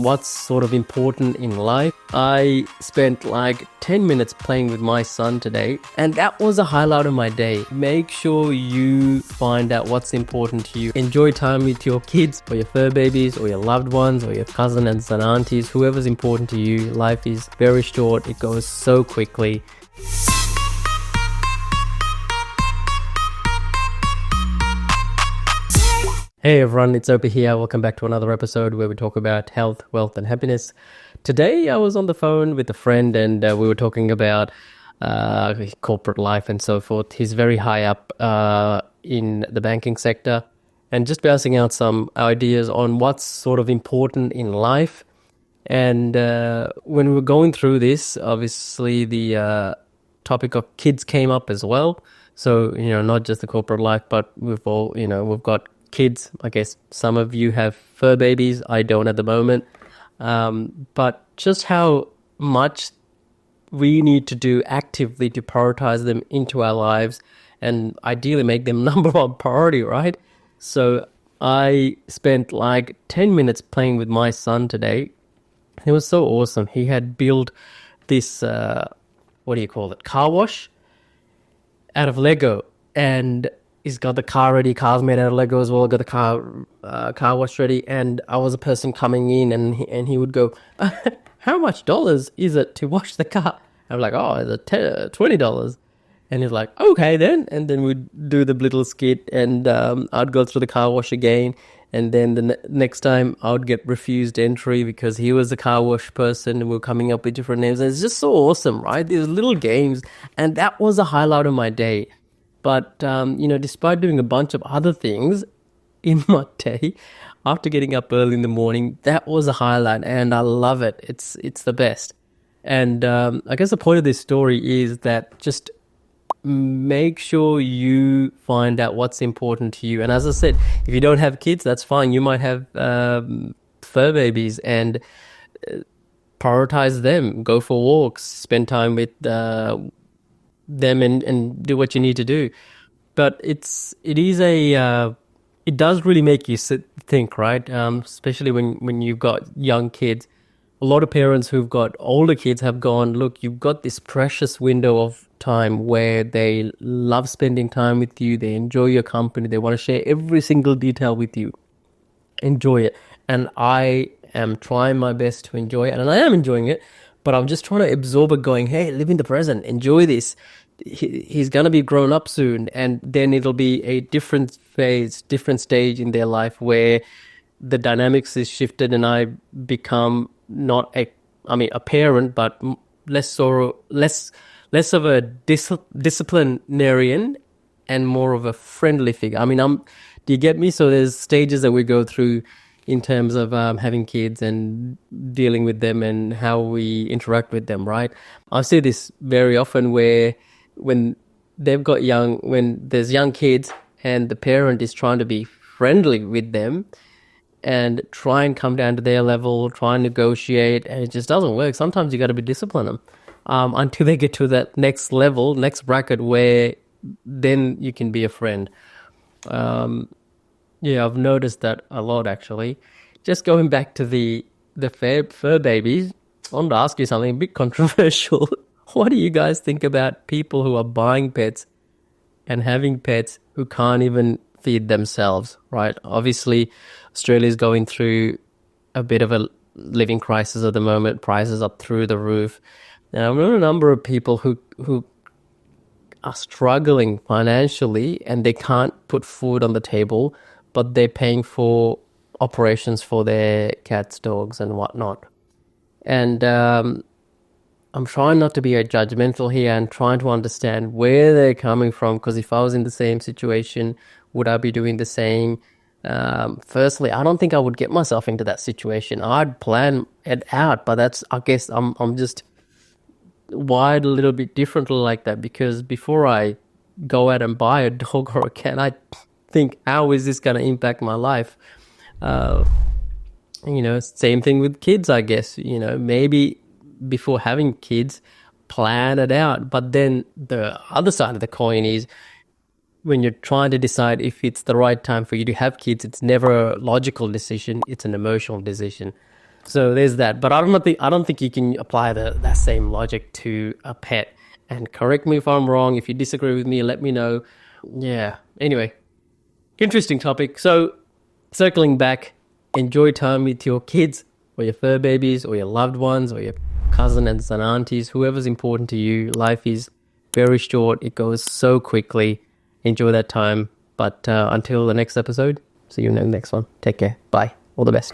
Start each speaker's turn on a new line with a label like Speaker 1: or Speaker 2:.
Speaker 1: what's sort of important in life. I spent like 10 minutes playing with my son today, and that was a highlight of my day. Make sure you find out what's important to you. Enjoy time with your kids or your fur babies or your loved ones or your cousins and aunties, whoever's important to you. Life is very short. It goes so quickly. Hey everyone, it's Opie here. Welcome back to another episode where we talk about health, wealth and happiness. Today I was on the phone with a friend and we were talking about corporate life and so forth. He's very high up in the banking sector and just bouncing out some ideas on what's sort of important in life. And when we were going through this, obviously the topic of kids came up as well. So, not just the corporate life, but we've got kids. I guess some of you have fur babies. I don't at the moment. But just how much we need to do actively to prioritize them into our lives and ideally make them number one priority, right? So I spent like 10 minutes playing with my son today. It was so awesome. He had built this, car wash out of Lego, and he's got the car ready. Car's made out of Lego as well. Got the car wash ready. And I was a person coming in and he would go, how much dollars is it to wash the car? I'm like, oh, it's $20. And he's like, okay then. And then we'd do the little skit and I'd go through the car wash again. And then the next time I would get refused entry because he was a car wash person and we were coming up with different names. And it's just so awesome, right? These little games. And that was a highlight of my day. But, despite doing a bunch of other things in my day, after getting up early in the morning, that was a highlight and I love it. It's the best. And I guess the point of this story is that just make sure you find out what's important to you. And as I said, if you don't have kids, that's fine. You might have fur babies and prioritize them. Go for walks, spend time with them and do what you need to do. But it does really make you think, right? Especially when you've got young kids. A lot of parents who've got older kids have gone, look, you've got this precious window of time where they love spending time with you. They enjoy your company. They want to share every single detail with you. Enjoy it. And I am trying my best to enjoy it. And I am enjoying it. But I'm just trying to absorb it going, hey, live in the present. Enjoy this. He's going to be grown up soon. And then it'll be a different phase, different stage in their life where the dynamics is shifted and I become not a parent, but less of a disciplinarian and more of a friendly figure. Do you get me? So there's stages that we go through in terms of having kids and dealing with them and how we interact with them, right? I see this very often where when there's young kids and the parent is trying to be friendly with them and try and come down to their level, try and negotiate, and it just doesn't work. Sometimes you got to be disciplined them until they get to that next level, next bracket where then you can be a friend. I've noticed that a lot actually. Just going back to the fur babies, I wanted to ask you something a bit controversial. What do you guys think about people who are buying pets and having pets who can't even feed themselves, right? Obviously, Australia is going through a bit of a living crisis at the moment. Prices up through the roof. Now, I've known a number of people who are struggling financially and they can't put food on the table, but they're paying for operations for their cats, dogs, and whatnot. And I'm trying not to be judgmental here and trying to understand where they're coming from, because if I was in the same situation, would I be doing the same? Firstly, I don't think I would get myself into that situation. I'd plan it out, but I guess I'm just wired a little bit differently like that, because before I go out and buy a dog or a cat, I think, how is this going to impact my life? Same thing with kids, I guess. Maybe before having kids, plan it out. But then the other side of the coin is when you're trying to decide if it's the right time for you to have kids, it's never a logical decision, it's an emotional decision. So there's that. But I don't think you can apply that same logic to a pet. And correct me if I'm wrong. If you disagree with me, let me know. Yeah. Anyway, interesting topic. So circling back, enjoy time with your kids or your fur babies or your loved ones or your cousins and aunties, whoever's important to you. Life is very short. It goes so quickly. Enjoy that time. But until the next episode, see you in the next one. Take care. Bye. All the best.